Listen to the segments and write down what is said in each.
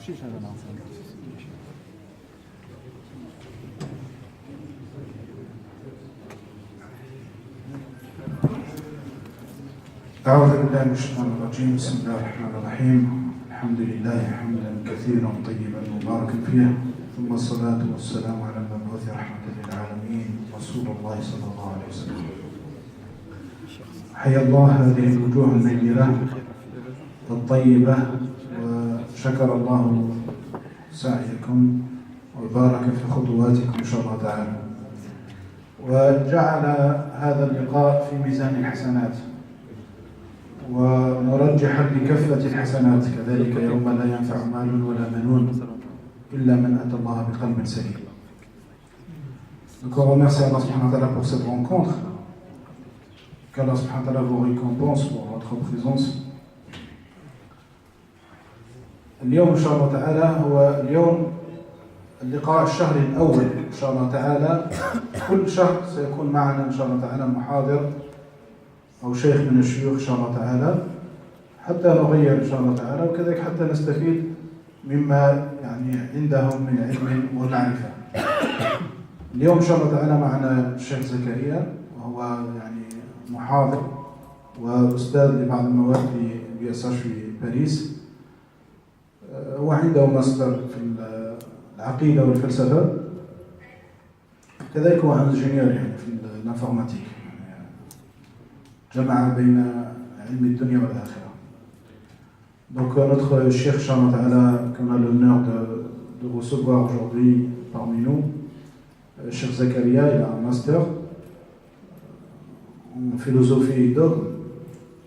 أعوذ بالله من الشيطان الرجيم. بسم الله الرحمن الرحيم. الحمد لله حمدا كثيرا طيبا مباركا فيه، ثم الصلاة والسلام على المبعوث رحمة للعالمين رسول الله صلى الله عليه وسلم. حيا الله هذه الوجوه النيرة الطيبة، وشكر الله سعيكم وبارك في خطواتكم إن شاء الله تعالى، وجعل هذا اللقاء في ميزان الحسنات، ونرجح بكفة الحسنات كذلك يوم لا ينفع مال ولا بنون إلا من أتى الله بقلب سليم. Donc on remercie Allah subhanahu wa ta'ala pour cette rencontre, qu'Allah subhanahu wa ta'ala vous récompense pour votre présence. اليوم إن شاء الله تعالى هو اليوم اللقاء الشهري الأول إن شاء الله تعالى. كل شهر سيكون معنا إن شاء الله تعالى محاضر أو شيخ من الشيوخ إن شاء الله تعالى، حتى نغير إن شاء الله تعالى، وكذلك حتى نستفيد مما يعني عندهم من علم ومعرفة. اليوم إن شاء الله تعالى معنا الشيخ زكريا، وهو يعني محاضر وأستاذ لبعض المواد في BSH في باريس. هو عنده ماستر في العقيدة والفلسفة، كذلك هو انجينيور يعني في الانفورماتيك، جمع بين علم الدنيا والآخرة. Donc notre Cheikh Inch'Allah Ta'ala, qu'on a l'honneur de recevoir aujourd'hui parmi nous, Cheikh Zakaria, il a un master en philosophie et dogme,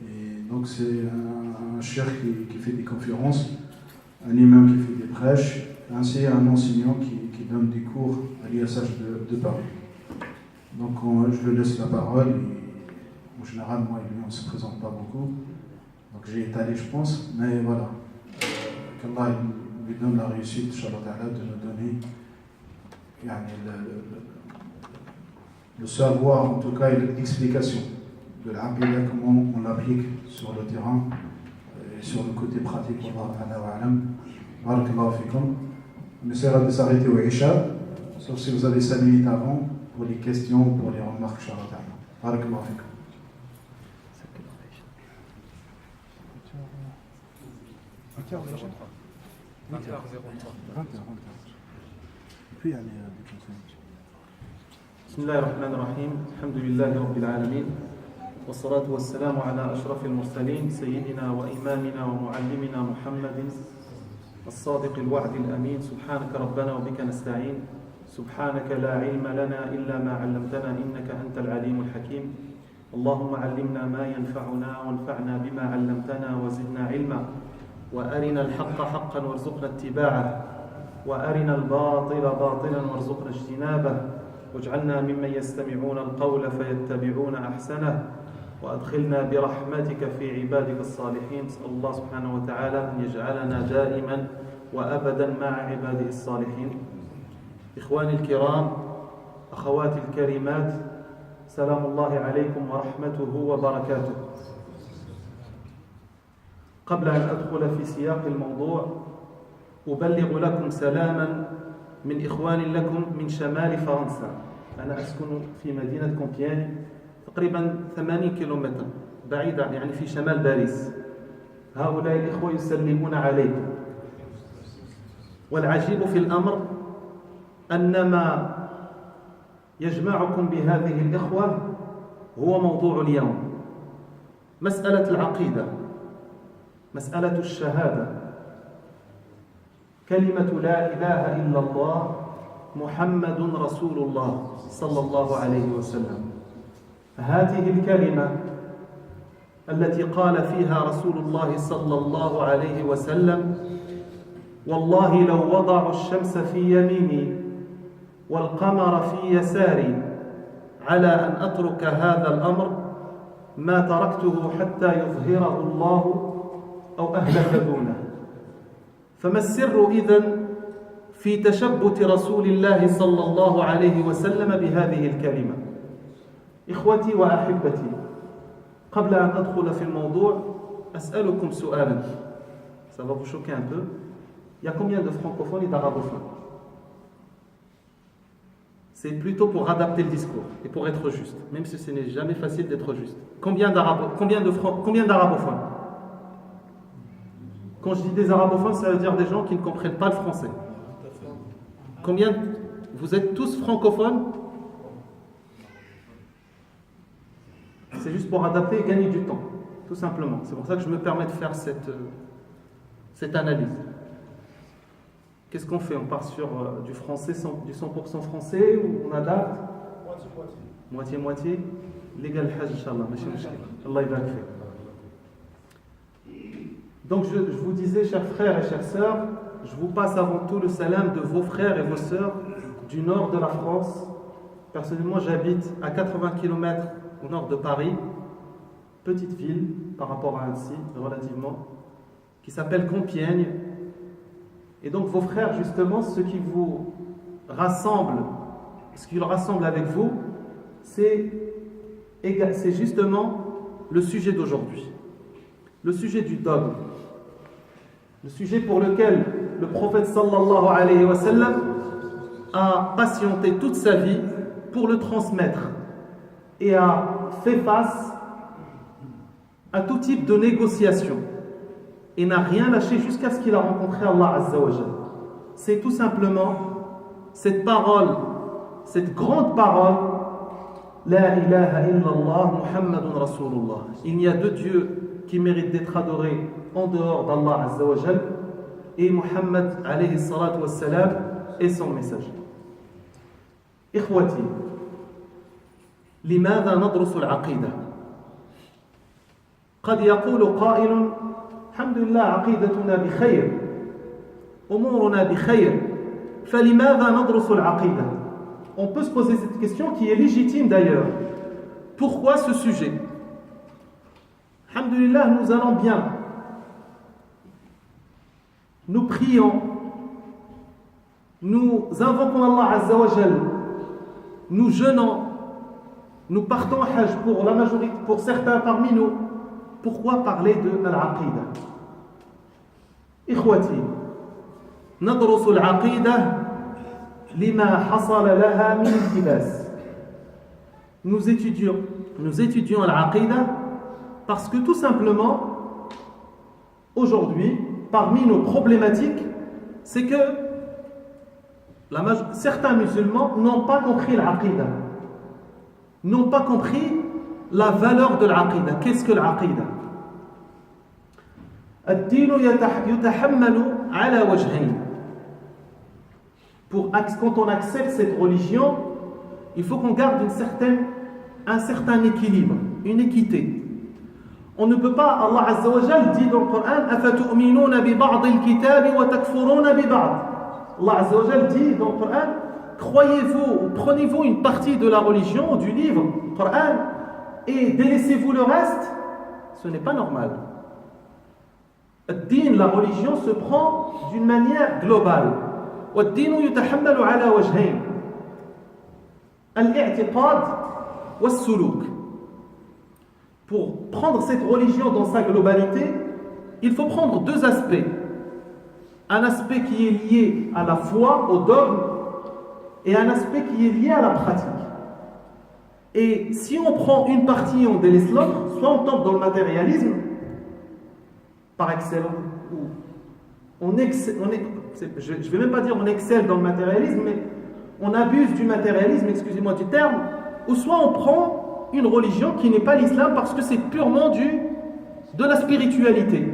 et donc c'est un cheikh qui fait des conférences, un imam qui fait des prêches, ainsi un enseignant qui donne des cours à l'ISH de Paris. Donc je lui laisse la parole. En général, moi et lui, on ne se présente pas beaucoup, donc j'ai étalé, je pense, mais voilà. Qu'Allah lui donne la réussite, Inch'Allah Ta'ala, de nous donner le savoir, en tout cas, et l'explication de l'aqida, comment on l'applique sur le terrain et sur le côté pratique. Wallahu a'lam. Barakallahu fikum. On essaiera de s'arrêter au Isha, sauf si vous avez 5 minutes avant pour les questions ou pour les remarques, Inch'Allah Ta'ala. Barakallahu fikum. بسم الله الرحمن الرحيم. الحمد لله رب العالمين، والصلاة والسلام على أشرف المرسلين سيدنا وإمامنا ومعلمنا محمد الصادق الوعد الأمين. سبحانك ربنا وبك نستعين، سبحانك لا علم لنا إلا ما علمتنا إنك أنت العليم الحكيم. اللهم علمنا ما ينفعنا وانفعنا بما علمتنا وزدنا علما، وأرنا الحق حقا وارزقنا اتباعه، وأرنا الباطل باطلا وارزقنا اجتنابه، واجعلنا ممن يستمعون القول فيتبعون أحسنه، وأدخلنا برحمتك في عبادك الصالحين. نسأل الله سبحانه وتعالى أن يجعلنا دائما وأبدا مع عباده الصالحين. إخواني الكرام، أخواتي الكريمات، سلام الله عليكم ورحمته وبركاته. قبل أن أدخل في سياق الموضوع، أبلغ لكم سلاما من إخوان لكم من شمال فرنسا. أنا أسكن في مدينة كومبيان، تقريبا 80 كيلومتر بعيدة يعني في شمال باريس. هؤلاء الإخوة يسلمون عليكم، والعجيب في الأمر أن ما يجمعكم بهذه الإخوة هو موضوع اليوم، مسألة العقيدة، مسألة الشهادة، كلمة لا إله إلا الله محمد رسول الله صلى الله عليه وسلم. هذه الكلمة التي قال فيها رسول الله صلى الله عليه وسلم: والله لو وضعوا الشمس في يميني والقمر في يساري على أن أترك هذا الأمر ما تركته حتى يظهره الله أو أهلك دونه. فما السر إذن في تشبت رسول الله صلى الله عليه وسلم بهذه الكلمة؟ إخوتي وأحبتي، قبل أن أدخل في الموضوع أسألكم سؤالا. Ça va vous choquer un peu. il y a combien de francophones et d'arabophones? C'est plutôt pour adapter le discours et pour être juste, même si ce n'est jamais facile d'être juste. Combien d'arabophones? Quand je dis des arabophones, ça veut dire des gens qui ne comprennent pas le français. Combien? Vous êtes tous francophones? C'est juste pour adapter et gagner du temps, tout simplement. C'est pour ça que je me permets de faire cette analyse. Qu'est-ce qu'on fait? On part sur du français, du 100% français, ou on adapte? Moitié-moitié. Légal hajj, Inch'Allah. Allah y barak fik. Donc je vous disais, chers frères et chères sœurs, je vous passe avant tout le salam de vos frères et vos sœurs du nord de la France. Personnellement, j'habite à 80 km au nord de Paris, petite ville par rapport à Annecy, relativement, qui s'appelle Compiègne. Et donc vos frères, justement, ce qui vous rassemble, ce qui le rassemble avec vous, c'est justement le sujet d'aujourd'hui, le sujet du dogme, le sujet pour lequel le prophète sallallahu alayhi wa sallam a patienté toute sa vie pour le transmettre et a fait face à tout type de négociation et n'a rien lâché jusqu'à ce qu'il a rencontré Allah Azza wa Jal. C'est tout simplement cette parole, cette grande parole, La ilaha illallah Muhammadun Rasulullah. Il n'y a de Dieu qui mérite d'être adoré en dehors d'Allah Azza wa Jal, et Muhammad alayhi salatu wa salam est son message. إخوتي لماذا ندرس العقيدة؟ قد يقول قائل الحمد لله عقيدتنا بخير أمورنا بخير فلماذا ندرس العقيدة؟ On peut se poser cette question qui est légitime d'ailleurs. Pourquoi ce sujet? Alhamdulillah, nous allons bien. Nous prions. Nous invoquons Allah Azza wa Jal. Nous jeûnons. Nous partons au Hajj pour la majorité, pour certains parmi nous. Pourquoi parler de l'aqida? إخوتي ندرس العقيدة لما حصل لها من التباس. Nous étudions l'aqida parce que tout simplement aujourd'hui parmi nos problématiques c'est que certains musulmans n'ont pas compris l'aqida, n'ont pas compris la valeur de l'aqida. Qu'est-ce que l'aqida? الدين يتحمل على وجهين. Quand on accepte cette religion, il faut qu'on garde un certain équilibre, une équité. On ne peut pas, Allah Azza wa Jal dit dans le Coran, أَفَتُؤْمِنُونَ بِبَعْضِ الْكِتَابِ وَتَكْفُرُونَ بِبَعْضِ. Allah Azza wa Jal dit dans le Coran, croyez-vous, prenez-vous une partie de la religion, du livre, Coran, et délaissez-vous le reste? Ce n'est pas normal. الدين, la religion, se prend d'une manière globale. والدين يتحمل على وجهين الاعتقاد والسلوك. Pour prendre cette religion dans sa globalité, il faut prendre deux aspects. Un aspect qui est lié à la foi, au dogme, et un aspect qui est lié à la pratique. Et si on prend une partie et on délaisse l'autre, soit on tombe dans le matérialisme, par excellence, je ne vais même pas dire on excelle dans le matérialisme, mais on abuse du matérialisme, excusez-moi du terme, ou soit on prend une religion qui n'est pas l'islam parce que c'est purement de la spiritualité.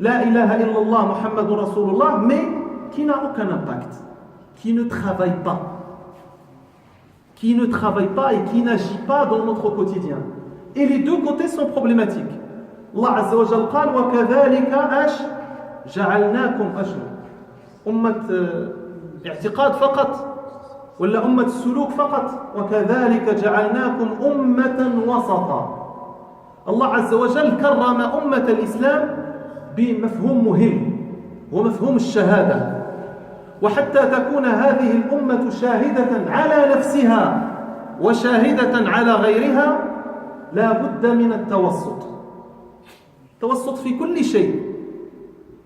La ilaha illallah Muhammadun Rasulullah, mais qui n'a aucun impact, qui ne travaille pas et qui n'agit pas dans notre quotidien. Et les deux côtés sont problématiques. Allah Azza wa Jal قال وكذلك جعلناكم أمة اعتقاد فقط ولا أمة السلوك فقط وكذلك جعلناكم أمة وسطا. الله عز وجل كرم أمة الإسلام بمفهوم مهم ومفهوم الشهادة، وحتى تكون هذه الأمة شاهدة على نفسها وشاهدة على غيرها لا بد من التوسط في كل شيء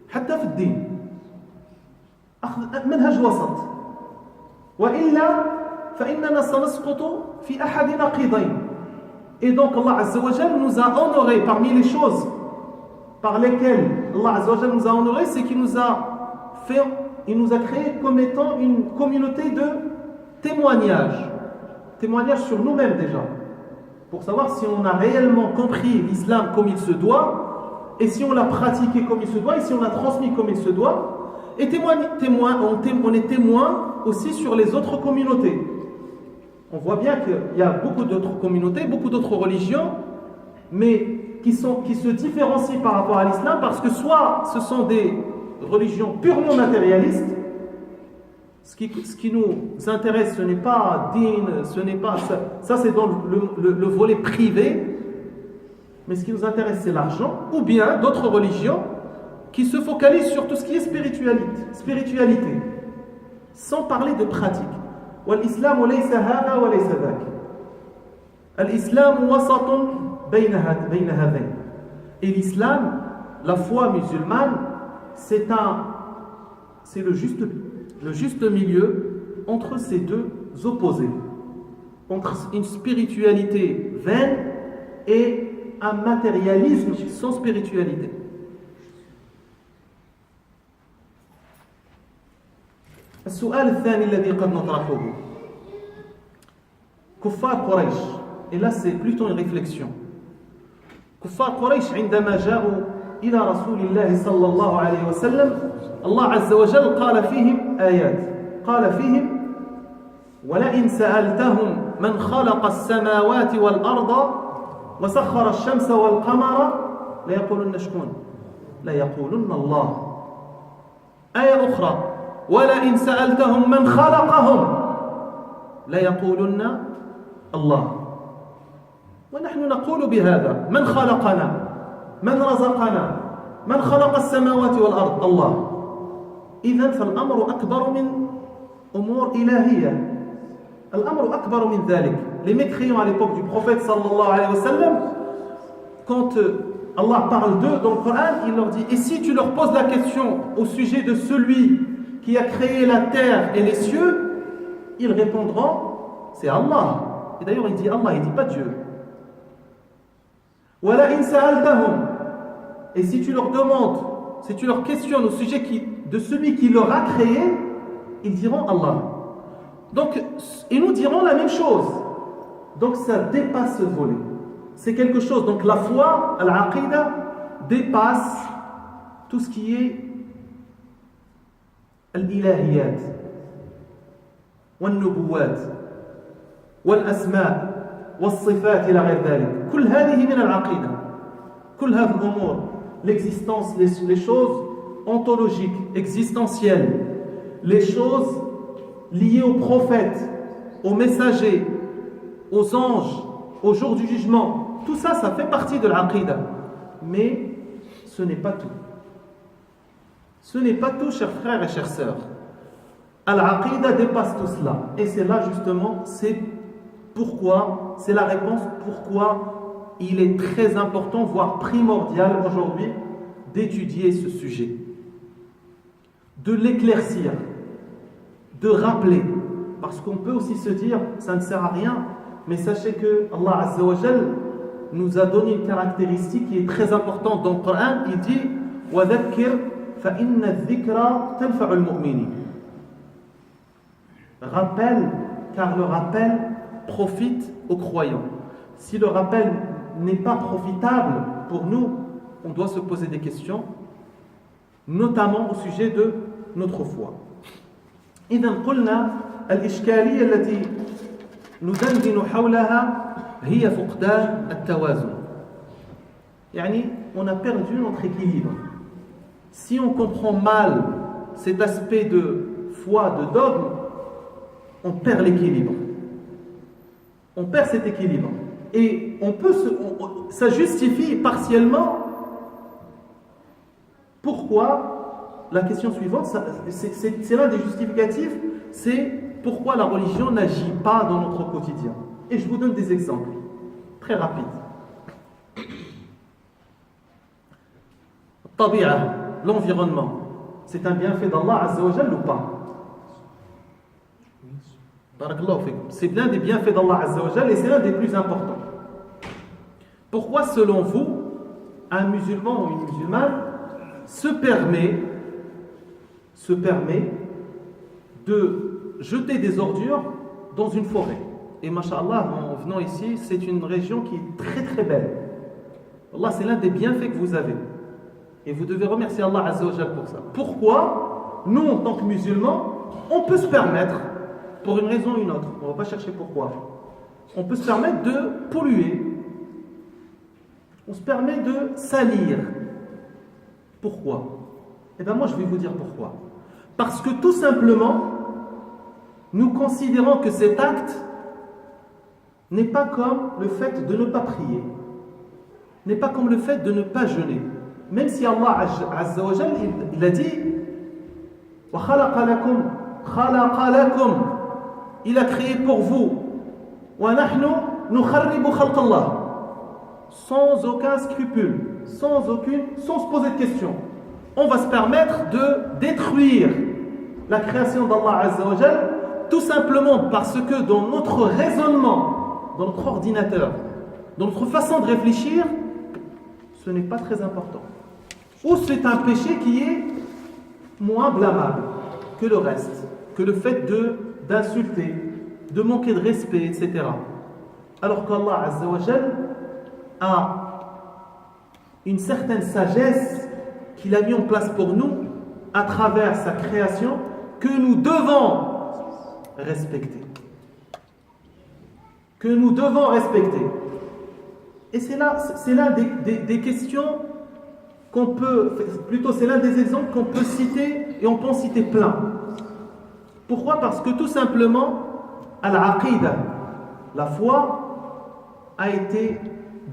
حتى في الدين. أخذ منهج وسط وإلا فإننا سنسقط في أحد نقيضين. Et donc Allah Azza wa Jal nous a honorés parmi les choses par lesquelles Allah Azza wa Jal nous a honorés, c'est qu'il nous a créé comme étant une communauté de témoignages sur nous-mêmes déjà, pour savoir si on a réellement compris l'islam comme il se doit, et si on l'a pratiqué comme il se doit, et si on l'a transmis comme il se doit. Et on est témoin aussi sur les autres communautés. On voit bien qu'il y a beaucoup d'autres communautés, beaucoup d'autres religions, mais qui se différencient par rapport à l'islam, parce que soit ce sont des religions purement matérialistes, ce qui nous intéresse, ce n'est pas din, ce n'est pas ça c'est dans le volet privé, mais ce qui nous intéresse c'est l'argent, ou bien d'autres religions qui se focalisent sur tout ce qui est spiritualité, sans parler de pratique. والإسلام ليس هذا وليس ذاك. الإسلام وسط بين هذين. Et l'islam, la foi musulmane, c'est le juste milieu entre ces deux opposés, entre une spiritualité vaine et un matérialisme sans spiritualité. السؤال الثاني الذي قد نطرحه كفار قريش. Et là c'est plutôt une réflexion. كفار قريش عندما جاءوا إلى رسول الله صلى الله عليه وسلم، الله عز وجل قال فيهم آيات، قال فيهم: ولئن سألتهم من خلق السماوات والأرض وسخر الشمس والقمر ليقولن شكون؟ ليقولن الله. آية أخرى: ولئن سألتهم من خلقهم ليقولن الله. ونحن نقول بهذا: من خلقنا؟ من رزقنا؟ من خلق السماوات والأرض؟ الله. إذن فالأمر أكبر من أمور إلهية، الأمر أكبر من ذلك. Les mécréants à l'époque du prophète sallallahu alayhi wa sallam, quand Allah parle d'eux dans le Coran, il leur dit: et si tu leur poses la question au sujet de celui qui a créé la terre et les cieux, ils répondront: c'est Allah. Et d'ailleurs il dit Allah, il ne dit pas Dieu. وَلَئِنْ سَأَلْتَهُمْ. Et si tu leur demandes, si tu leur questionnes au sujet de celui qui leur a créé, ils diront Allah. Donc, ils nous diront la même chose. Donc ça dépasse ce volet. C'est quelque chose, donc la foi, al-aqida, dépasse tout ce qui est الإلهيات والنبوات والأسماء والصفات إلى غير ذلك. كل هذه من العقيدة. كل هذه الأمور، l'existence, les choses ontologiques, existentielles, les choses liées aux prophètes, aux messagers, aux anges, au jour du jugement, tout ça, ça fait partie de l'aqida. Mais ce n'est pas tout. Ce n'est pas tout, chers frères et chères sœurs. Al-Aqida dépasse tout cela. Et c'est là justement, c'est la réponse pourquoi il est très important, voire primordial aujourd'hui, d'étudier ce sujet. De l'éclaircir, de rappeler. Parce qu'on peut aussi se dire, ça ne sert à rien, mais sachez que Allah Azza wa Jal nous a donné une caractéristique qui est très importante dans le Coran. Il dit: وَذَكِّرْ فَإِنَّ الذِّكْرَ تَنْفَعُ الْمُؤْمِنِينَ. Rappel, car le rappel profite aux croyants. Si le rappel n'est pas profitable pour nous, on doit se poser des questions, notamment au sujet de notre foi. إذن قلنا الإشكالية التي ندندن حولها هي فقدان التوازن. يعني on a perdu notre équilibre. Si on comprend mal cet aspect de foi, de dogme, on perd l'équilibre. On perd cet équilibre. Et ça justifie partiellement pourquoi, la question suivante, c'est l'un des justificatifs, c'est pourquoi la religion n'agit pas dans notre quotidien. Et je vous donne des exemples, très rapides. Tabi'a, l'environnement. C'est un bienfait d'Allah Azza wa Jal ou pas? Barakallahu fikum. C'est l'un des bienfaits d'Allah Azza wa Jal et c'est l'un des plus importants. Pourquoi, selon vous, un musulman ou une musulmane se permet de jeter des ordures dans une forêt? Et masha'Allah, en venant ici, c'est une région qui est très très belle. Allah, c'est l'un des bienfaits que vous avez. Et vous devez remercier Allah Azza wa Jal pour ça. Pourquoi, nous, en tant que musulmans, on peut se permettre, pour une raison ou une autre, on ne va pas chercher pourquoi, on peut se permettre de polluer, on se permet de salir. Pourquoi? Eh bien moi, je vais vous dire pourquoi. Parce que tout simplement, nous considérons que cet acte n'est pas comme le fait de ne pas prier, n'est pas comme le fait de ne pas jeûner. Même si Allah Azza wa Jal, il a dit wa khalaqa lakum, il a créé pour vous wa nahnu nukharribu khalq Allah, sans aucun scrupule, sans se poser de questions. On va se permettre de détruire la création d'Allah Azza wa Jal, tout simplement parce que dans notre raisonnement, dans notre ordinateur, dans notre façon de réfléchir, ce n'est pas très important. Ou c'est un péché qui est moins blâmable que le reste, que le fait d'insulter, de manquer de respect, etc. Alors qu'Allah Azza wa Jal a une certaine sagesse qu'il a mis en place pour nous à travers sa création que nous devons respecter. Que nous devons respecter. Et c'est l'un des questions qu'on peut, plutôt c'est l'un des exemples qu'on peut citer, et on peut en citer plein. Pourquoi? Parce que tout simplement, al-aqidah, la foi, a été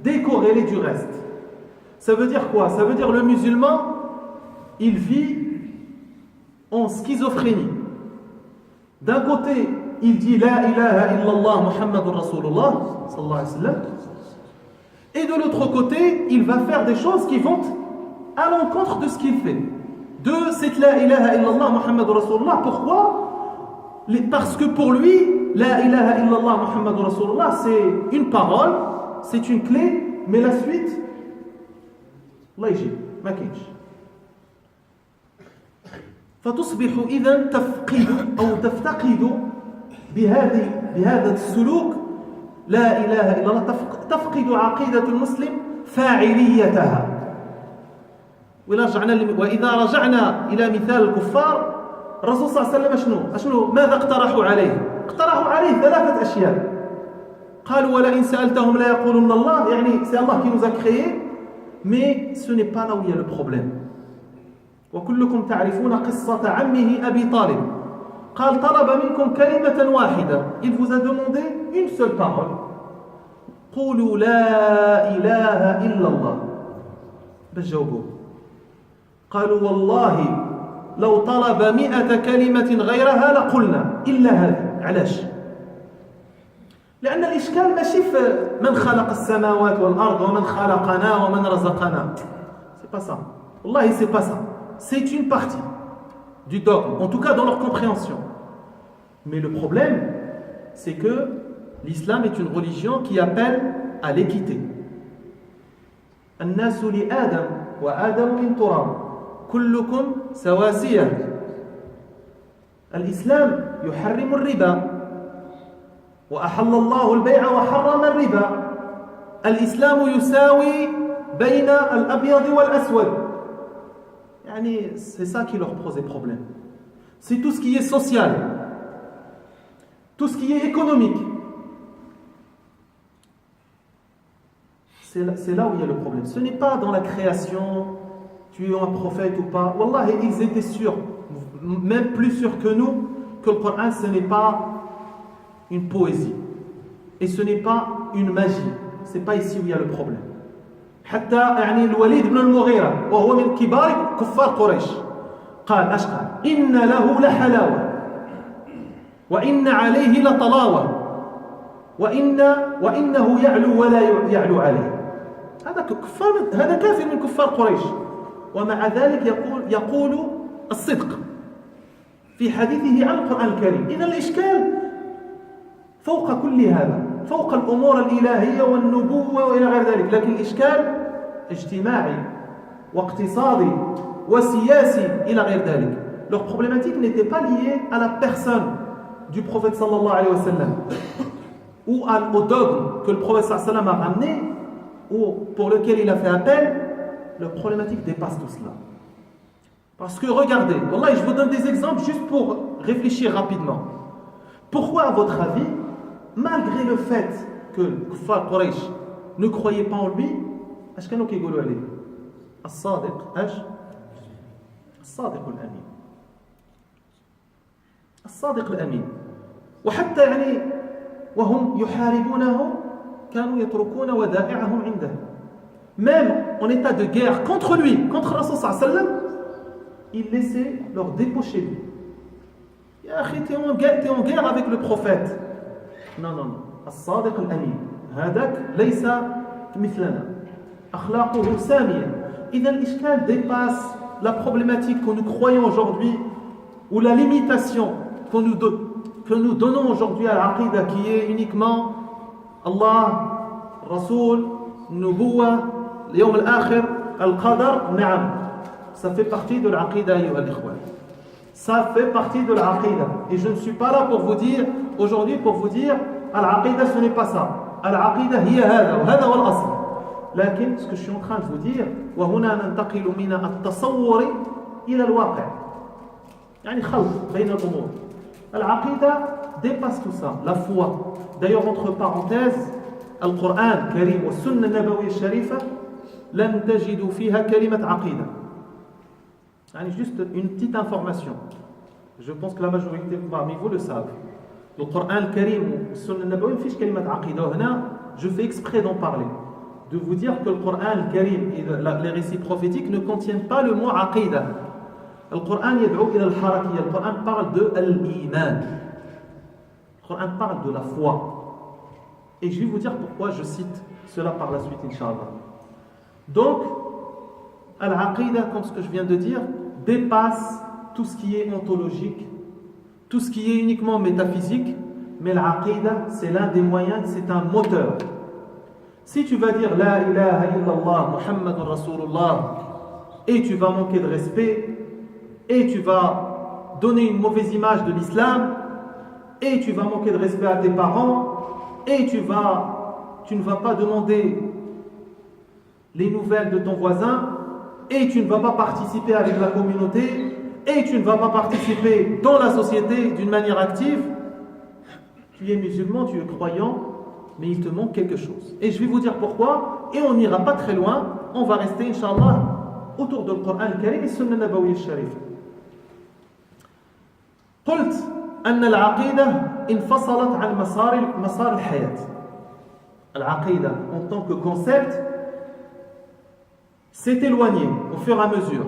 décorrélée du reste. Ça veut dire quoi? Ça veut dire le musulman, il vit en schizophrénie. D'un côté, il dit La ilaha illallah Muhammadur Rasulullah sallallahu alayhi wa sallam, et de l'autre côté, il va faire des choses qui vont à l'encontre de ce qu'il fait. De cette La ilaha illallah Muhammadur Rasulullah. Pourquoi? Parce que pour lui, La ilaha illallah Muhammadur Rasulullah, c'est une parole, c'est une clé, mais la suite, Allah يجيب ما كاينش. فتصبح إذا تفقد أو تفتقد بهذا السلوك لا إله إلا الله، تفقد عقيدة المسلم فاعليتها. وإذا رجعنا إلى مثال الكفار، الرسول صلى الله عليه وسلم ماذا اقترحوا عليه؟ اقترحوا عليه 3 أشياء. قالوا ولئن سألتهم لا يقولون الله، يعني c'est Allah qui nous a créés. Mais ce n'est pas là où il y a le problème. وكلكم تعرفون قصة عمه أبي طالب. قال طلب منكم كلمة واحدة. Il vous a demandé une seule parole. قولوا لا إله إلا الله. باش جاوبوه؟ قالوا والله لو طلب 100 كلمة غيرها لقلنا إلا هذه. علاش؟ لأن الإشكال ماشي في من خلق السماوات والأرض ومن خلقنا ومن رزقنا. C'est pas ça. Wallahi, c'est pas ça. C'est une partie du dogme, en tout cas dans leur compréhension. Mais le problème, c'est que l'islam est une religion qui appelle à l'équité. الناس لآدم وآدم من تراب كلكم سواسية. الإسلام يحرم الربا وأحل الله البيع وحرم الربا. الإسلام يساوي بين الأبيض والأسود. يعني c'est ça qui leur pose des problèmes. C'est tout ce qui est social, tout ce qui est économique. C'est là où il y a le problème. Ce n'est pas dans la création, tu es un prophète ou pas. Wallahi, ils étaient sûrs, même plus sûrs que nous, que le Coran, ce n'est pas une poésie. Et ce n'est pas une magie. Ce n'est pas ici où il y a le problème. حتى يعني الوليد بن المغيرة وهو من كبار كفار قريش قال أشقى إن له لحلاوة وإن عليه لطلاوة وإنه يعلو ولا يعلو عليه. هذا كافر من كفار قريش، ومع ذلك يقول الصدق في حديثه عن القرآن الكريم. إذن الإشكال فوق كل هذا، فوق الأمور الإلهية والنبوة وإلى غير ذلك، لكن الإشكال اجتماعي واقتصادي وسياسي إلى غير ذلك. Leur problématique n'était pas liée à la personne du prophète sallallahu alayhi wa sallam ou au dogme que le prophète sallallahu alayhi wa sallam a ramené ou pour lequel il a fait appel. Leur problématique dépasse tout cela. Parce que regardez, Wallah, je vous donne des exemples juste pour réfléchir rapidement. Pourquoi, à votre avis, malgré le fait que Kuffar Quraysh ne croyait pas en lui, اش كانوا كيقولوا عليه؟ الصادق اش؟ الصادق الامين. الصادق الامين. وحتى يعني وهم يحاربونه كانوا يتركون ودائعهم عنده. Même en état de guerre contre lui, contre Rasul sallallahu alayhi wa sallam, ils laissaient leur dépôt chez lui. Ya akhi, t'es en guerre avec le prophète. Non, non, non. الصادق الامين. هذاك ليس مثلنا. أخلاقه سامية. إذا الإشكال dépasse la problématique que nous croyons aujourd'hui ou la limitation que nous donnons aujourd'hui à l'aqida qui est uniquement Allah, Rasoul, Nubuwa, Yawm al-Akhir, Al-Qadar, Naam. Ça fait partie de l'aqida, ayyuha al-ikhwan. Ça fait partie de l'aqida. Et je ne suis pas là pour vous dire, aujourd'hui, pour vous dire, al-aqida ce n'est pas ça. Al-aqida hiya hada, wa hada wal asl. لكن ce que je suis en train de vous dire وهنا ننتقل من التصور إلى الواقع يعني خلط بين الأمور. العقيدة dépasse tout ça, la foi. D'ailleurs entre parenthèses القرآن الكريم والسنة النبوية الشريفة لن تجدوا فيها كلمة عقيدة. يعني juste une petite information. Je pense que la majorité parmi vous le savent. القرآن الكريم والسنة النبوية ما فيش كلمة عقيدة. وهنا je fais exprès d'en parler, de vous dire que le Coran al-Karim et les récits prophétiques ne contiennent pas le mot aqidah. Le Coran yad'u ila al-harakiyya. Le Coran parle de l'iman. Le Coran parle de la foi. Et je vais vous dire pourquoi je cite cela par la suite, Inch'Allah. Donc, al-aqidah, comme ce que je viens de dire, dépasse tout ce qui est ontologique, tout ce qui est uniquement métaphysique, mais l'aqidah, c'est l'un des moyens, c'est un moteur. Si tu vas dire La ilaha illallah Muhammadur Rasulullah et tu vas manquer de respect et tu vas donner une mauvaise image de l'islam et tu vas manquer de respect à tes parents et tu ne vas pas demander les nouvelles de ton voisin et tu ne vas pas participer avec la communauté et tu ne vas pas participer dans la société d'une manière active, tu es musulman, tu es croyant, mais il te manque quelque chose. Et je vais vous dire pourquoi, et on n'ira pas très loin, on va rester, Inch'Allah, autour du Coran al-Karim et Sunna Nabawiyya al-Sharif. قلت أن العقيدة انفصلت عن مسار الحياة. العقيدة, en tant que concept, s'est éloigné au fur et à mesure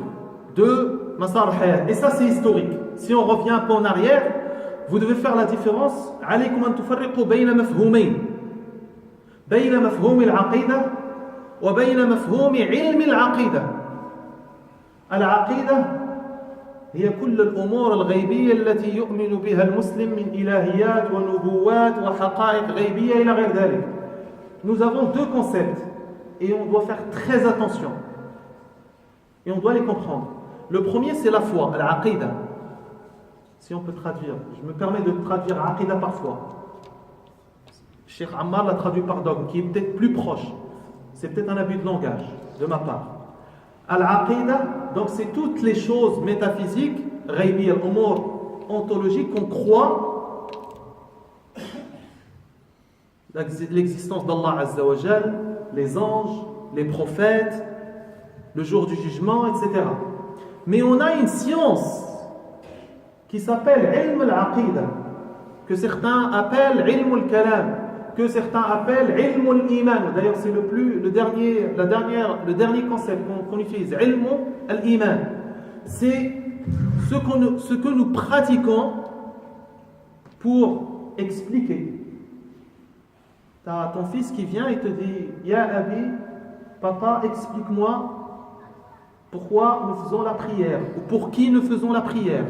de مسار الحياة. Et ça, c'est historique. Si on revient un peu en arrière, vous devez faire la différence. عليكم أن تفرقوا بين مفهومين. بين مفهوم العقيدة وبين مفهوم علم العقيدة. العقيدة هي كل الأمور الغيبية التي يؤمن بها المسلم من إلهيات ونبوات وحقائق غيبية إلى غير ذلك. Nous avons deux concepts et on doit faire très attention et on doit les comprendre. Le premier, c'est la foi, al-aqida. Si on peut traduire, je me permets de traduire aqida parfois. Cheikh Ammar l'a traduit par dogme, qui est peut-être plus proche. C'est peut-être un abus de langage de ma part. Al-aqida, donc c'est toutes les choses métaphysiques, ghaybi, al-umur, ontologiques qu'on croit, l'existence d'Allah Azza wa Jal, les anges, les prophètes, le jour du jugement, etc. Mais on a une science qui s'appelle ilm al-aqida, que certains appellent ilm al-kalam, que certains appellent ilm al-iman. D'ailleurs, c'est le dernier concept qu'on utilise, ilm al-iman. C'est ce que nous pratiquons pour expliquer. Tu as ton fils qui vient et te dit Ya Abi, papa, explique-moi pourquoi nous faisons la prière ou pour qui nous faisons la prière.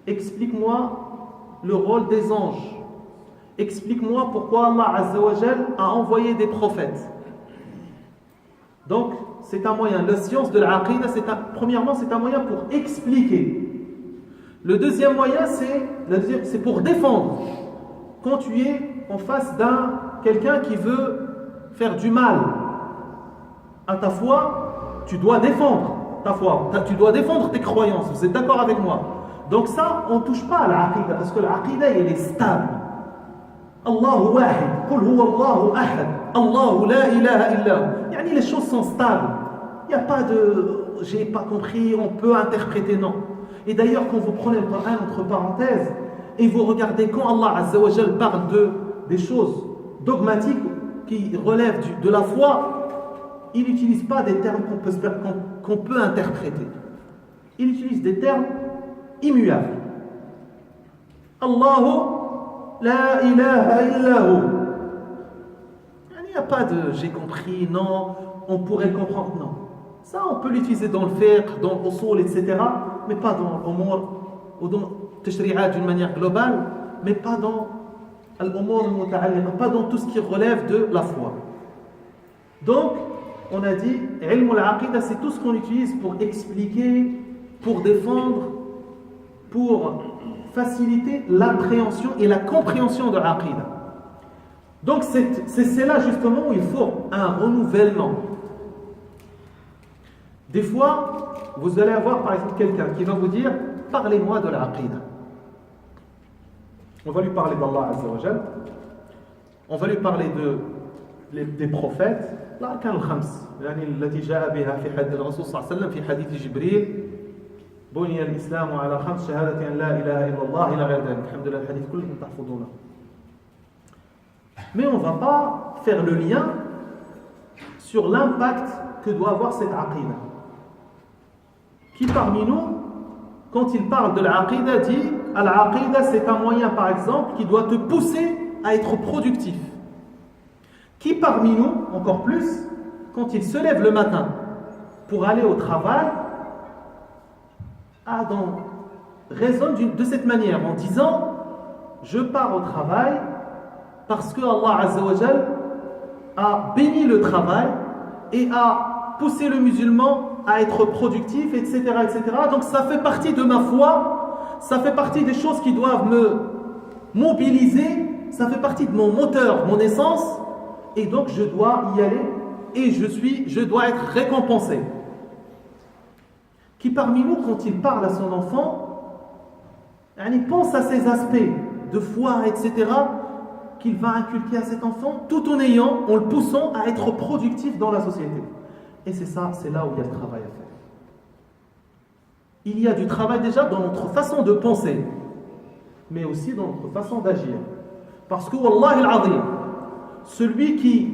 Explique-moi le rôle des anges. Explique-moi pourquoi Allah Azza wa Jal a envoyé des prophètes. Donc, c'est un moyen. La science de l'aqida, premièrement, c'est un moyen pour expliquer. Le deuxième moyen, c'est pour défendre. Quand tu es en face d'un quelqu'un qui veut faire du mal à ta foi, tu dois défendre ta foi. Tu dois défendre tes croyances. Vous êtes d'accord avec moi? Donc ça, on ne touche pas à l'aqida, parce que l'aqida, elle est stable. Allahu wahid, qul huwa Allahu ahad, Allahu la ilaha illa. Les choses sont stables. Il n'y a pas de j'ai pas compris, on peut interpréter, non. Et d'ailleurs, quand vous prenez le Coran entre parenthèses et vous regardez quand Allah Azza wa Jal parle des choses dogmatiques qui relèvent de la foi, il n'utilise pas des termes qu'on peut interpréter. Il utilise des termes immuables. Allahu la ilaha illahu. Il n'y a pas de j'ai compris, non, on pourrait comprendre, non. Ça, on peut l'utiliser dans le fiqh, dans l'usul, etc., mais pas dans l'umur ou dans le tashri'at d'une manière globale, mais pas dans l'umur al-muta'alliqa, pas dans tout ce qui relève de la foi. Donc, on a dit, ilm al-aqida, c'est tout ce qu'on utilise pour expliquer, pour défendre, pour faciliter l'appréhension et la compréhension de l'aqida. Donc, c'est là justement où il faut un renouvellement. Des fois, vous allez avoir par exemple quelqu'un qui va vous dire « Parlez-moi de l'aqida ». On va lui parler d'Allah Azza wa Jal, on va lui parler des prophètes, l'Arkan al-Khams, التي جاء بها في حديث الرسول صلى الله عليه وسلم في حديث جبريل بني الإسلام على 5 شهادة أن لا إله إلا الله إلى غير ذلك. الحمد لله الحديث كلكم تحفظونه. Mais on ne va pas faire le lien sur l'impact que doit avoir cette aqida. Qui parmi nous, quand il parle de l'aqida, dit l'aqida c'est un moyen par exemple qui doit te pousser à être productif. Qui parmi nous, encore plus, quand il se lève le matin pour aller au travail, raisonne de cette manière en disant je pars au travail parce que Allah Azza wa Jal a béni le travail et a poussé le musulman à être productif, etc., etc. Donc ça fait partie de ma foi, ça fait partie des choses qui doivent me mobiliser, ça fait partie de mon moteur, mon essence, et donc je dois y aller et je dois être récompensé. Qui parmi nous, quand il parle à son enfant, il pense à ces aspects de foi, etc., qu'il va inculquer à cet enfant, tout en le poussant à être productif dans la société. Et c'est là où il y a le travail à faire. Il y a du travail déjà dans notre façon de penser, mais aussi dans notre façon d'agir. Parce que, Wallahi al-Azim, celui qui,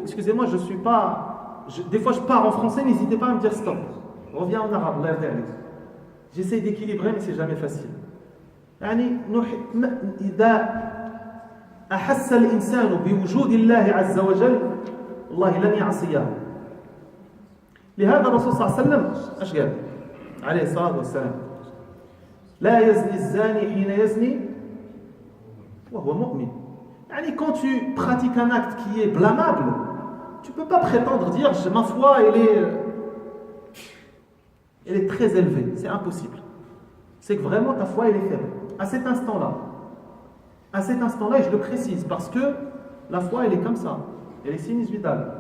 excusez-moi, je suis pas, des fois je pars en français, n'hésitez pas à me dire stop. Reviens en arabe, j'essaie d'équilibrer, mais c'est jamais facile. إذا أحس الإنسان بوجود الله عز وجل الله لن يعصيه. لهذا الرسول صلى الله عليه وسلم ايش قال؟ عليه الصلاة والسلام لا يزني الزاني حين يزني وهو مؤمن. Quand tu pratiques un acte qui est blâmable, tu ne peux pas prétendre dire ma foi elle est très élevée, c'est impossible. C'est que vraiment ta foi elle est faible. À cet instant-là, et je le précise parce que la foi elle est comme ça, elle est sinus vital.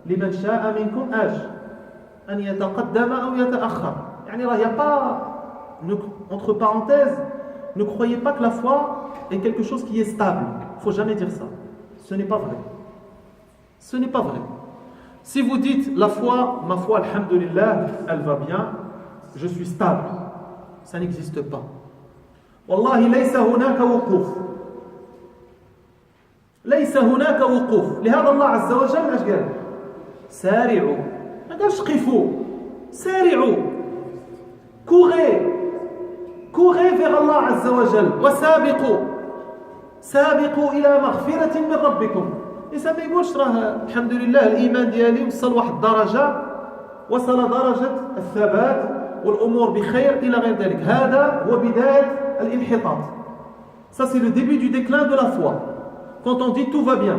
لمن شاء منكم أن يتقدم أو يتأخر. Il n'y a pas, entre parenthèses, ne croyez pas que la foi est quelque chose qui est stable. Il ne faut jamais dire ça. Ce n'est pas vrai. Ce n'est pas vrai. Si vous dites la foi, ma foi, alhamdulillah, elle va bien, je suis stable, ça n'existe pas. Wallahi, laysa hunaka wuquf. ليس هناك وقوف. لهذا الله عز وجل ايش قال؟ سارعوا. ما قالش قفوا. سارعوا. courez vers Allah عز وجل وسابقوا. سابقوا إلى مغفرة من ربكم الانسان ما يقولش راه الحمد لله الايمان ديالي وصل واحد الدرجه، وصل درجه الثبات والامور بخير الى غير ذلك. هذا هو بدايه الانحطاط. Ça c'est le début du déclin de la foi. Quand on dit tout va bien.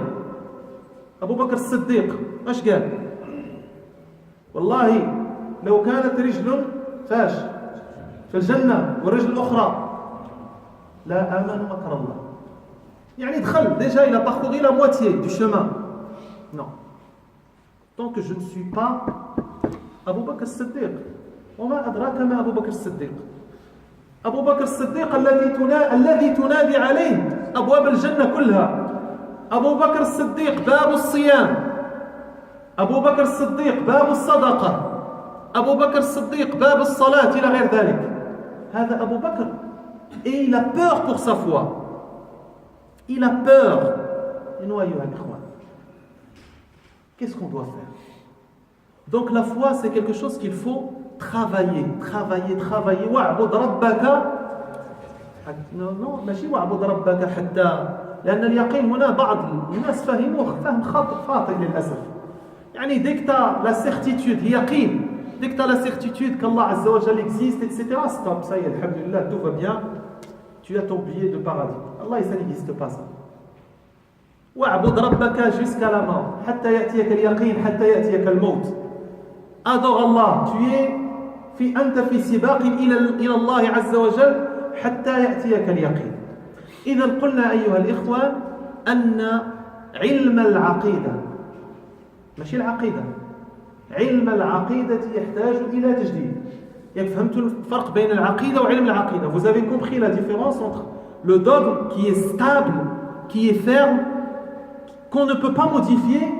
أبو بكر الصديق اش قال؟ والله لو كانت رجل فاش في الجنة والرجل الأخرى لا آمن مكر الله. يعني دخل déjà il a parcouru la moitié du chemin. Non. Tant que je ne suis pas أبو بكر الصديق. وما أدراك ما أبو بكر الصديق. أبو بكر الصديق الذي تنادي عليه أبواب الجنة كلها. أبو بكر الصديق باب الصيام، أبو بكر الصديق باب الصدقة، أبو بكر الصديق باب الصلاة إلى غير ذلك. هذا أبو بكر. Et il a peur pour sa foi. Il a peur. Et nous, أيها الإخوان, qu'est-ce qu'on doit faire? Donc la foi, c'est quelque chose qu'il faut travailler. واعبد ربك. non ماشي واعبد ربك حتى، لأن اليقين هنا بعض الناس فهموه فهم خاطئ للأسف. يعني dès que tu as la certitude, اليقين, dès que tu as la certitude qu'Allah Azza wa Jalla existe, etc., stop, ça y est, alhamdulillah, tout va bien, tu as ton billet de paradis. Allah, ça n'existe pas ça. واعبد ربك jusqu'à la mort, حتى يأتيك اليقين, حتى يأتيك الموت. Adore Allah, tu es أنت في سباق إلى الله عز وجل حتى يأتيك اليقين. إذا قلنا أيها الإخوة أن علم العقيدة، ماشي العقيدة، علم العقيدة يحتاج إلى تجديد. يعني فهمتوا الفرق بين العقيدة وعلم العقيدة. Vous avez compris la différence entre le dogme qui est stable, qui est ferme, qu'on ne peut pas modifier,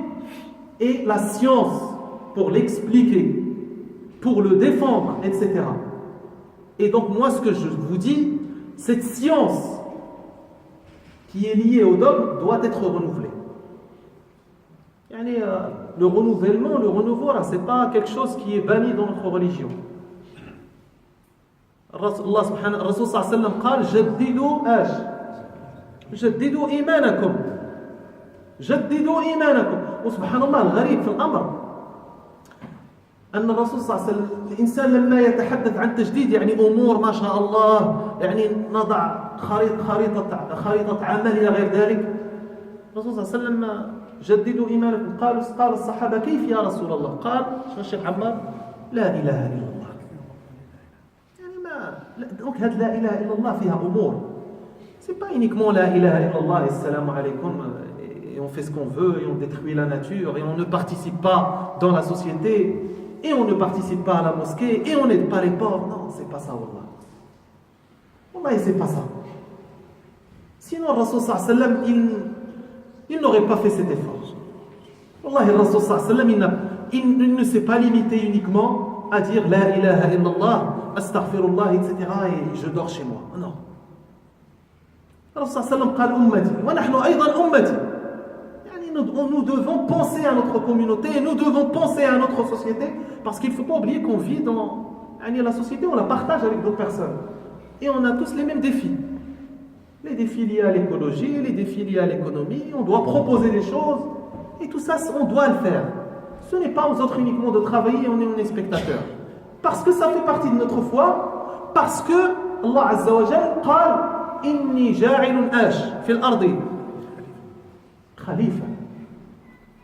et la science pour l'expliquer, pour le défendre, etc. Et donc moi ce que je vous dis, cette science qui est liée au dogme doit être renouvelée. Yani, le renouvellement, le renouveau, ce n'est pas quelque chose qui est banni dans notre religion. Allah subhanahu wa ta'ala sallam قال جددوا جددوا إيمانكم جددوا إيمانكم. وسبحان الله الغريب في الأمر أن الرسول صلى الله عليه وسلم الإنسان لما يتحدث عن تجديد يعني أمور ما شاء الله، يعني نضع خريطة عمل إلى غير ذلك. الرسول صلى الله عليه وسلم جددوا إيمانكم. قال الصحابة كيف يا رسول الله؟ قال الشيخ عمار لا إله إلا الله. يعني ما donc هذا لا إله إلا الله فيها أمور. C'est pas uniquement la ilaha illallah et salam alaykum et on fait ce qu'on veut et on détruit la nature et on ne participe pas dans la société et on ne participe pas à la mosquée et on n'aide pas les pauvres. Non, c'est pas ça, wallah. Wallah, c'est pas ça. Sinon, le Rasul sallallahu alayhi wa sallam, il n'aurait pas fait cet effort. Wallah, le Rasul sallallahu alayhi wa sallam, il ne s'est pas limité uniquement à dire la ilaha illallah, astaghfirullah, etc. et je dors chez moi. Non. Le Rasul sallallahu alayhi wa sallam قال أمتي ونحن أيضا أمتي. Nous devons penser à notre communauté et nous devons penser à notre société, parce qu'il ne faut pas oublier qu'on vit dans la société, on la partage avec d'autres personnes et on a tous les mêmes défis. Les défis liés à l'écologie, les défis liés à l'économie, on doit proposer des choses et tout ça on doit le faire. Ce n'est pas aux autres uniquement de travailler, on est spectateur, parce que ça fait partie de notre foi, parce que Allah Azza wa Jal قال إني جاعل في الأرض خليفة.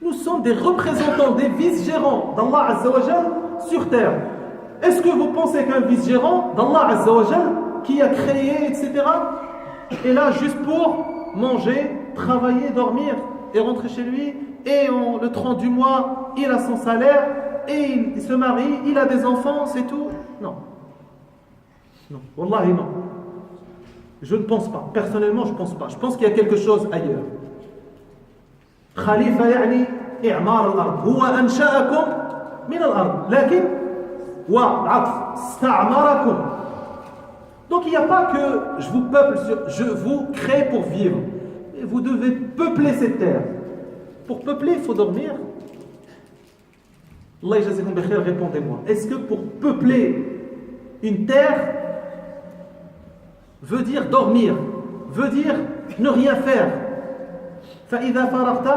Nous sommes des représentants, des vice-gérants d'Allah Azza wa Jal sur terre. Est-ce que vous pensez qu'un vice-gérant d'Allah Azza wa Jal qui a créé, etc., est là juste pour manger, travailler, dormir et rentrer chez lui, et le 30 du mois, il a son salaire et il se marie, il a des enfants, c'est tout? Non. Non. Wallahi non. Je ne pense pas. Personnellement, je ne pense pas. Je pense qu'il y a quelque chose ailleurs. خليفة يعني إعمار الأرض. هو أنشأكم من الأرض لكن وعطف استعمركم. Donc il n'y a pas que je vous peuple, je vous crée pour vivre. Et vous devez peupler cette terre. Pour peupler, il faut dormir. Allah yajazikum bi khair, répondez-moi. Est-ce que pour peupler une terre veut dire dormir, veut dire ne rien faire? فإذا فرغت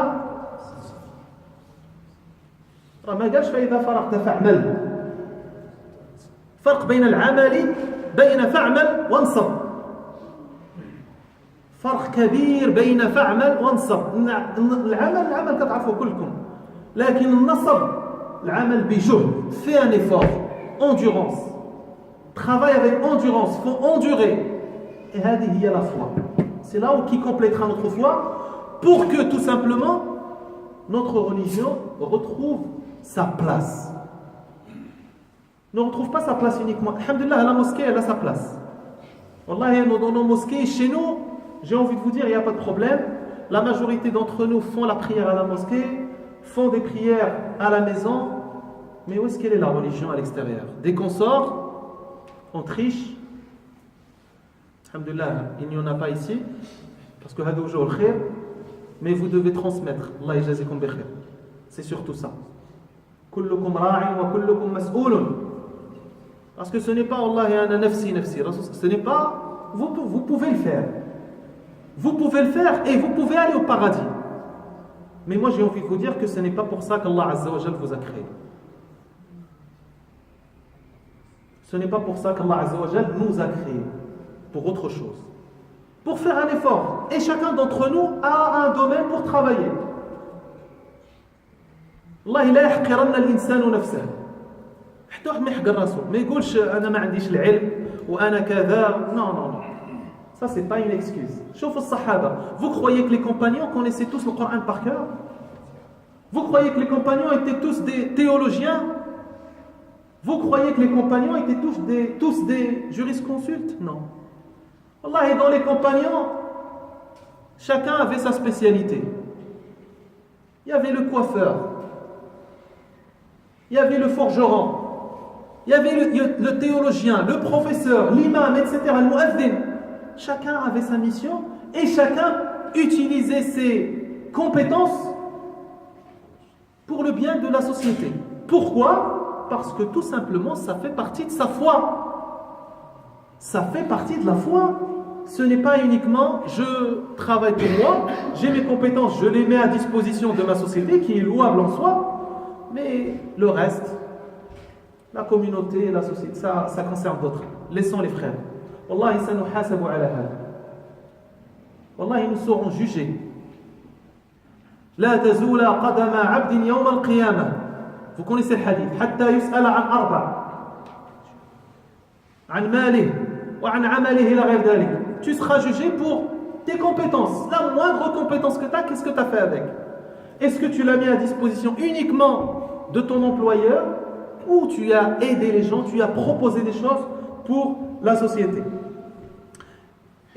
راه ما قالش فإذا فرغت فاعمل. فرق بين العمل بين فاعمل وانصب. فرق كبير بين فاعمل وانصب. العمل كتعرفوا كلكم، لكن النصب العمل بجهد، fait un effort, endurance. Travaille avec endurance, faut endurer. Et هذه هي la foi. C'est là où qui complétera notre foi pour que tout simplement notre religion retrouve sa place. Ne retrouve pas sa place uniquement. Alhamdulillah, la mosquée, elle a sa place. Wallahi, dans nos mosquées, chez nous, j'ai envie de vous dire, il n'y a pas de problème. La majorité d'entre nous font la prière à la mosquée, font des prières à la maison. Mais où est-ce qu'elle est la religion à l'extérieur? Dès qu'on sort, on triche. Alhamdulillah, il n'y en a pas ici, parce que hadou jour khir, mais vous devez transmettre. Allah yajazikum bi khir. C'est surtout ça. Kullukum ra'in wa kullukum mas'oulun. Parce que ce n'est pas Allah ana nafsi nafsi. Ce n'est pas. Vous pouvez le faire. Vous pouvez le faire et vous pouvez aller au paradis. Mais moi j'ai envie de vous dire que ce n'est pas pour ça qu'Allah Azza wa Jal vous a créé. Ce n'est pas pour ça qu'Allah Azza wa Jal nous a créé. Pour autre chose. Pour faire un effort. Et chacun d'entre nous a un domaine pour travailler. Allah لا يحقرن الإنسان نفسه. حتى واحد ما يحقر راسه، ما يقولش أنا ما عنديش العلم وأنا كذا. Non. Ça c'est pas une excuse. شوفوا الصحابة. Vous croyez que les compagnons connaissaient tous le Coran par cœur? Vous croyez que les compagnons étaient tous des théologiens? Vous croyez que les compagnons étaient tous des jurisconsultes? Non. Allah, et dans les compagnons, chacun avait sa spécialité. Il y avait le coiffeur, il y avait le forgeron, il y avait le théologien, le professeur, l'imam, etc., le mu'adhin. Chacun avait sa mission et chacun utilisait ses compétences pour le bien de la société. Pourquoi? Parce que tout simplement, ça fait partie de sa foi. Ça fait partie de la foi. Ce n'est pas uniquement je travaille pour moi, j'ai mes compétences, je les mets à disposition de ma société qui est louable en soi, mais le reste, la communauté, la société, ça concerne d'autres. Laissons les frères. Wallahi sanuhasabu ala hada. Wallahi nous serons jugés. La tazula qadama 'abdin yawm al-qiyamah. Vous connaissez le hadith. Hatta yus'ala 'an arba'. 'An malih wa 'an 'amalihi ila ghayr dhalik. Tu seras jugé pour tes compétences. La moindre compétence que tu as, qu'est-ce que tu as fait avec? Est-ce que tu l'as mis à disposition uniquement de ton employeur ou tu as aidé les gens, tu as proposé des choses pour la société?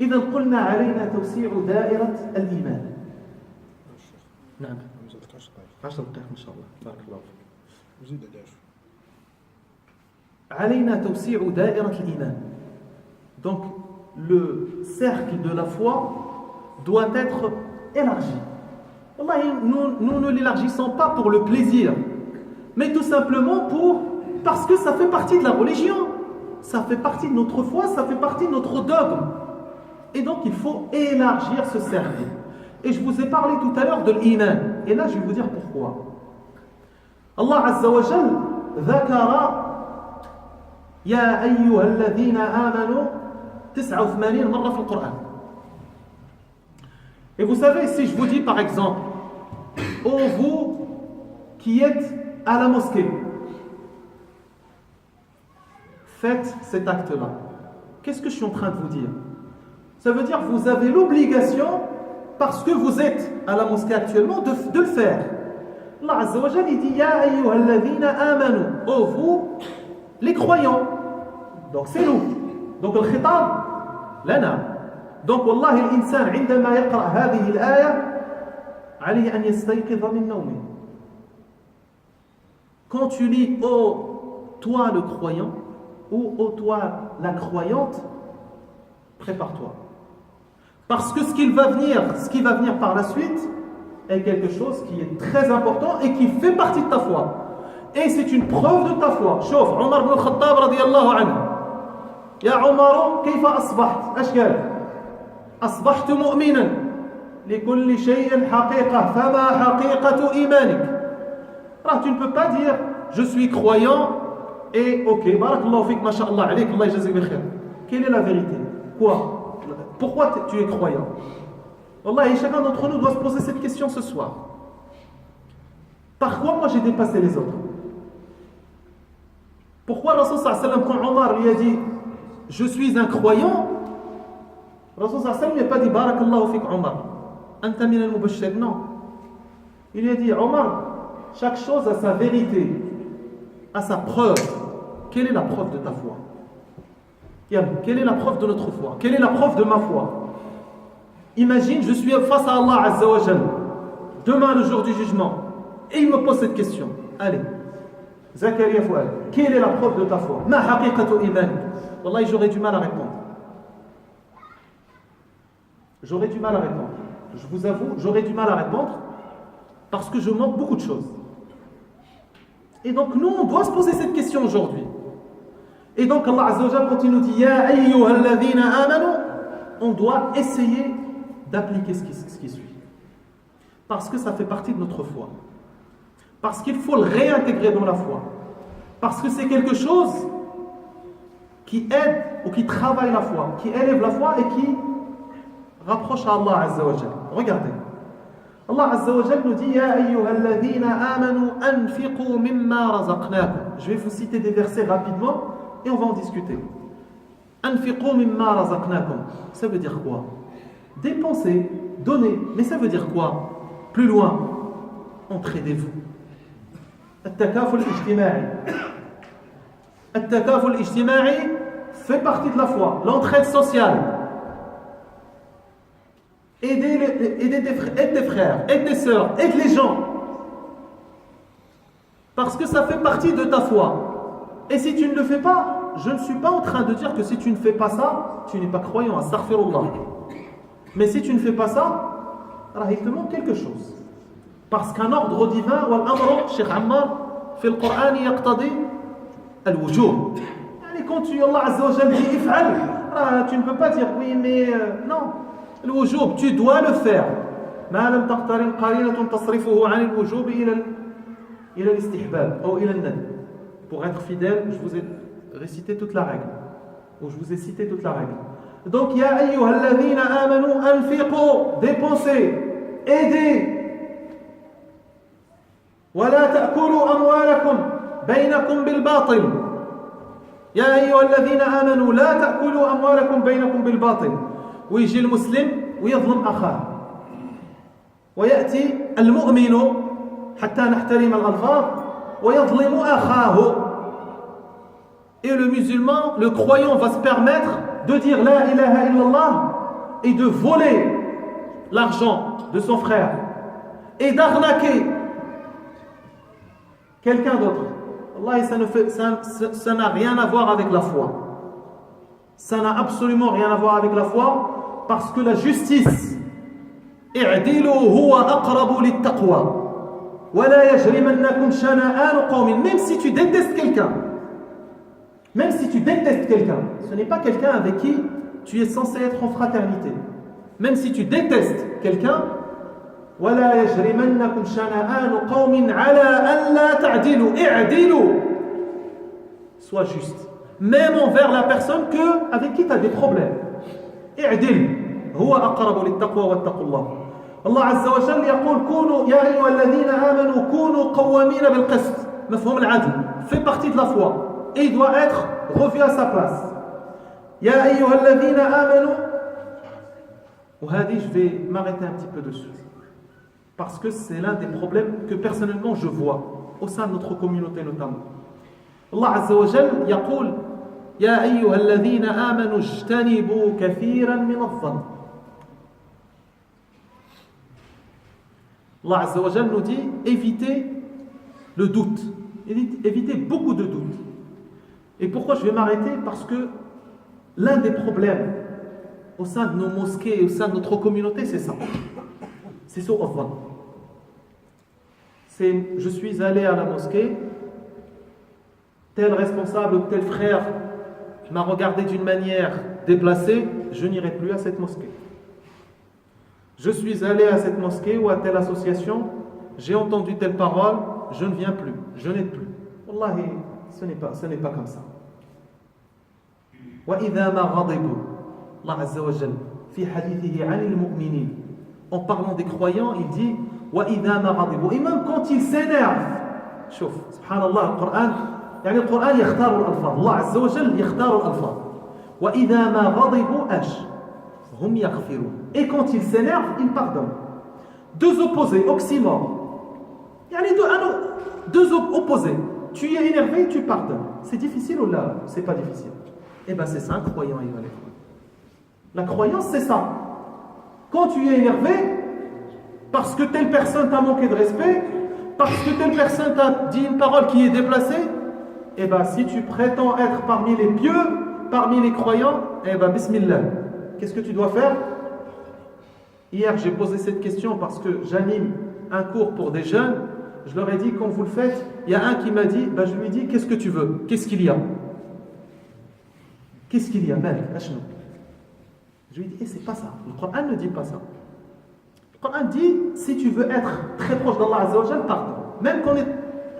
إذا قلنا علينا توسيع دائرة الإيمان. نعم. 10 دقائق إن شاء الله. بارك الله فيك. علينا توسيع دائرة الإيمان. Donc le cercle de la foi doit être élargi. Wallahi, nous ne l'élargissons pas pour le plaisir, mais tout simplement parce que ça fait partie de la religion, ça fait partie de notre foi, ça fait partie de notre dogme. Et donc il faut élargir ce cercle. Et je vous ai parlé tout à l'heure de l'iman. Et là je vais vous dire pourquoi. Allah Azza wa Jal ذكر يا أيها الذين آمنوا 89 مرة في القرآن. Et vous savez, si je vous dis par exemple, ô vous qui êtes à la mosquée, faites cet acte-là. Qu'est-ce que je suis en train de vous dire? Ça veut dire que vous avez l'obligation, parce que vous êtes à la mosquée actuellement, de le faire. Allah Azza wa Jalla dit Ya ayyuhalladhina amanu, ô vous les croyants. Donc c'est nous. Donc le khitab lana. Donc wallahi l'insan عندما يقرأ هذه الآية عليه أن يستيقظ من نومه. Quand tu lis ô toi le croyant ou ô toi la croyante, prépare-toi. Parce que ce qui va venir par la suite est quelque chose qui est très important et qui fait partie de ta foi. Et c'est une preuve de ta foi. شوف عمر بن الخطاب رضي الله عنه. يا عمر كيف أصبحت؟ إيش قال؟ أصبحت مؤمنا لكل شيء حقيقة فما حقيقة إيمانك؟ Alors, tu ne peux pas dire je suis croyant et ok, barakallahu fik, masha'Allah, alayk, Allah yajazik bi khair. Quelle est la vérité? Quoi? Pourquoi tu es croyant? Wallah, et chacun d'entre nous doit se poser cette question ce soir. Par quoi moi j'ai dépassé les autres? Pourquoi Rasul sallallahu alayhi wa sallam, quand Omar lui a dit je suis un croyant, Rasul sallallahu alayhi wa sallam lui a pas dit barakallahu fik Omar, anta min al-mubashshir, non. Il lui a dit Omar, chaque chose a sa vérité, a sa preuve. Quelle est la preuve de ta foi? Quelle est la preuve de notre foi? Quelle est la preuve de ma foi? Imagine, je suis face à Allah Azza wa Jal, demain le jour du jugement, et il me pose cette question. Allez, Zakaria Fouad, quelle est la preuve de ta foi? Ma haqiqatu iman. Wallahi, j'aurais du mal à répondre. J'aurais du mal à répondre. Je vous avoue, j'aurais du mal à répondre parce que je manque beaucoup de choses. Et donc nous, on doit se poser cette question aujourd'hui. Et donc Allah Azza wa Jalla, quand il nous dit Ya ayyuhalladhina amanu, on doit essayer d'appliquer ce qui suit. Parce que ça fait partie de notre foi. Parce qu'il faut le réintégrer dans la foi. Parce que c'est quelque chose qui aide ou qui travaille la foi, qui élève la foi et qui rapproche à Allah Azza wa Jalla. Regardez. Allah Azza wa Jalla nous dit Ya ayyuhalladhina amanu anfiqu mimma razaqnakum. Je vais vous citer des versets rapidement et on va en discuter. Anfiqu mimma razaqnakum. Ça veut dire quoi? Dépenser, donner. Mais ça veut dire quoi? Plus loin, entraidez-vous. At-takaful ijtima'i. At-takaful ijtima'i fait partie de la foi. L'entraide sociale. Aider tes frères, aide tes sœurs, aide les gens. Parce que ça fait partie de ta foi. Et si tu ne le fais pas, je ne suis pas en train de dire que si tu ne fais pas ça, tu n'es pas croyant, astaghfirullah. Mais si tu ne fais pas ça, alors il te manque quelque chose. Parce qu'un ordre divin, wal-amru, Cheikh Ammar, في القرآن يقتضي الوجوب. يعني quand Allah Azza wa Jalla dit if'al, tu ne peux pas dire oui mais non. الوجوب, tu dois le faire. ما لم تقترن قرينة تصرفه عن الوجوب إلى الاستحباب أو إلى الندب. Pour être fidèle, je vous ai récité toute la règle. Ou je vous ai cité toute la règle. Donc, ya ayyuhalladhina amanu anfiqu, dépensez, aidez. ولا تأكلوا أموالكم بينكم بالباطل. يا أيها الذين آمنوا لا تأكلوا أموالكم بينكم بالباطل. ويجي المسلم ويظلم أخاه. ويأتي المؤمن حتى نحترم الألفاظ ويظلم أخاه. Et le musulman, le croyant va se permettre de dire La ilaha illallah et de voler l'argent de son frère et d'arnaquer quelqu'un d'autre. Allah, ça n'a rien à voir avec la foi. Ça n'a absolument rien à voir avec la foi parce que la justice i'dilu huwa aqrabu littaqwa wa la yajrimannakum shana'an qawmin. Même si tu détestes quelqu'un, ce n'est pas quelqu'un avec qui tu es censé être en fraternité. Même si tu détestes quelqu'un, ولا يجرمنكم شنآن قوم على ألا تعدلوا اعدلوا. Sois juste, même envers la personne avec qui tu as des problèmes. اعدل هو أقرب للتقوى واتقوا الله. الله عز وجل يقول كونوا يا أيها الذين آمنوا كونوا قوامين بالقسط. مفهوم العدل fait partie de la foi et il doit être revu à sa place. يا أيها الذين آمنوا. وهذه je vais m'arrêter un petit peu dessus. Parce que c'est l'un des problèmes que personnellement je vois au sein de notre communauté notamment. Allah Azza wa Jal يقول يا أيها الذين آمنوا اجتنبوا كثيرا من الظن. Allah Azza wa Jal nous dit évitez le doute, évitez beaucoup de doutes. Et pourquoi je vais m'arrêter? Parce que l'un des problèmes au sein de nos mosquées et au sein de notre communauté, c'est ça. C'est sur Adhan. Je suis allé à la mosquée, tel responsable ou tel frère m'a regardé d'une manière déplacée, je n'irai plus à cette mosquée. Je suis allé à cette mosquée ou à telle association, j'ai entendu telle parole, je ne viens plus, je n'aide plus. Wallahi, ce n'est pas comme ça. وَإِذَا مَا غَضِبُوا Allah Azza wa Jal, fi hadithihi 'anil mu'minin, en parlant des croyants, il dit وَإِذَا مَا غَضِبُوا, et même quand ils s'énervent. شوف, subhanallah, le Coran يختار الألفاظ. Allah Azza wa Jal يختار الألفاظ. وَإِذَا مَا غَضِبُوا hum yaghfirun. Et quand ils s'énervent, ils pardonnent. Deux opposés, oxymores. Deux opposés. Tu es énervé, tu pardonnes. C'est difficile ou là? C'est pas difficile. Eh bien, c'est ça, un croyant, il va l'être. La croyance, c'est ça. Quand tu es énervé, parce que telle personne t'a manqué de respect, parce que telle personne t'a dit une parole qui est déplacée, eh bien, si tu prétends être parmi les pieux, parmi les croyants, eh bien, bismillah. Qu'est-ce que tu dois faire? Hier, j'ai posé cette question parce que j'anime un cours pour des jeunes. Je leur ai dit, quand vous le faites, il y a un qui m'a dit, je lui ai dit, qu'est-ce que tu veux? Qu'est-ce qu'il y a? Qu'est-ce qu'il y a? Je lui ai dit, c'est pas ça. Le Coran ne dit pas ça. Le Coran dit, si tu veux être très proche d'Allah Azza wa Jal, pardonne.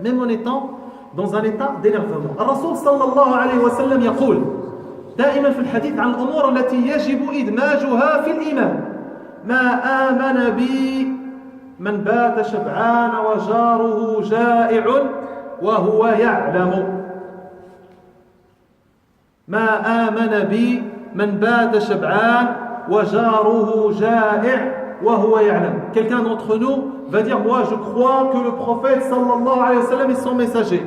Même en étant dans un état d'énervement. Al-Rasul sallallahu alayhi wa sallam يقول دائما في الحديث عن الأمور التي يجب إدماجها في الإيمان ما آمن بي من بات شبعان وجاره جائع وهو يعلم ما آمن بي من بات شبعان وجاره جائع وهو يعلم. Quelqu'un d'entre nous va dire, moi je crois que le prophète sallallahu alayhi wa sallam est son messager.